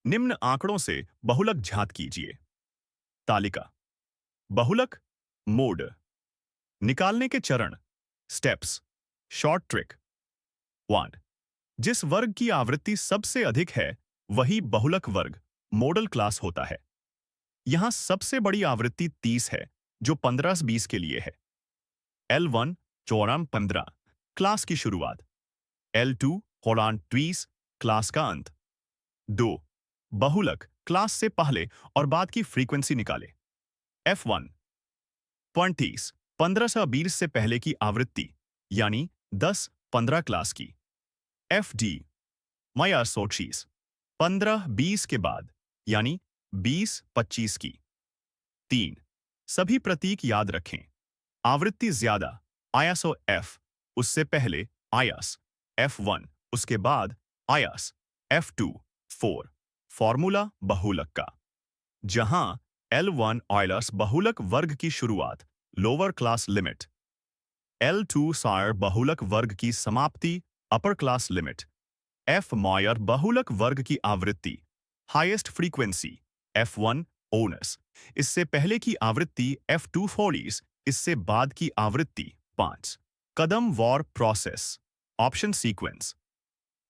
निम्न आंकड़ों से बहुलक ज्ञात कीजिए। तालिका। बहुलक मोड। निकालने के चरण स्टेप्स। Short trick. 1। जिस वर्ग की आवृत्ति सबसे अधिक है वही बहुलक वर्ग मॉडल क्लास होता है। यहां सबसे बड़ी आवृत्ति 30 है जो 15-20 के लिए है। L1 चौराम 15 क्लास की शुरुआत। L2 होलान 20 क्लास का अंत। 2। बहुलक क्लास से पहले और बाद की फ्रीक्वेंसी निकाले। F1 20 15 से 20 से पहले की आवृत्ति यानी 10-15 क्लास की। FD माया 130 15-20 के बाद यानी 20-25 की। 3। सभी प्रतीक याद रखें। आवृत्ति ज्यादा आयासो F, उससे पहले आयास F1, उसके बाद आयास F2 4। फॉर्मूला बहुलक का। जहां L1 ऑयलर्स बहुलक वर्ग की शुरुआत lower class limit, L2 Sair बहुलक वर्ग की समाप्ति upper class limit, F moire बहुलक वर्ग की आवृत्ति हाईएस्ट फ्रीक्वेंसी F1 ओनस, इससे पहले की आवृत्ति F2 40, इससे बाद की आवृत्ति 5। कदम वॉर process option sequence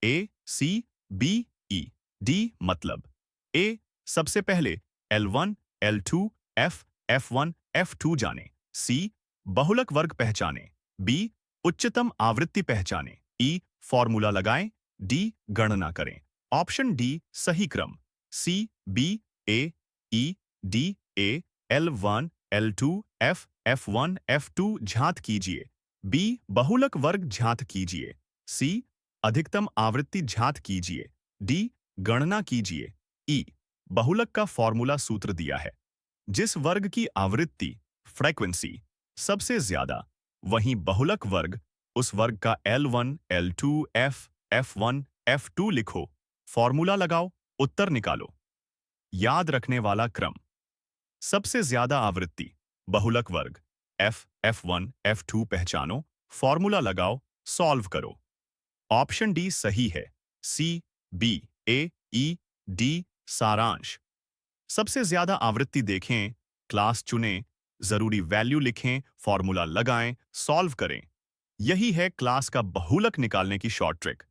A C B E D मतलब A सबसे पहले L1 L2 F F1 F2 जाने। C बहुलक वर्ग पहचाने। B उच्चतम आवृत्ति पहचाने। E फॉर्मूला लगाएं। D गणना करें। ऑप्शन डी सही क्रम। C B A E D A L1 L2 F F1 F2 ज्ञात कीजिए। B बहुलक वर्ग ज्ञात कीजिए। C अधिकतम आवृत्ति ज्ञात कीजिए। D गणना कीजिए। E बहुलक का फॉर्मूला सूत्र दिया है। जिस वर्ग की आवृत्ति फ्रीक्वेंसी सबसे ज्यादा वहीं बहुलक वर्ग, उस वर्ग का L1 L2 F F1 F2 लिखो। फॉर्मूला लगाओ, उत्तर निकालो। याद रखने वाला क्रम। सबसे ज्यादा आवृत्ति बहुलक वर्ग F F1 F2 पहचानो, फॉर्मूला लगाओ, सॉल्व करो। ऑप्शन डी सही है। C B A E D सारांश। सबसे ज्यादा आवृत्ति देखें, क्लास चुनें, जरूरी वैल्यू लिखें, फॉर्मूला लगाएं, सॉल्व करें। यही है क्लास का बहुलक निकालने की शॉर्ट ट्रिक।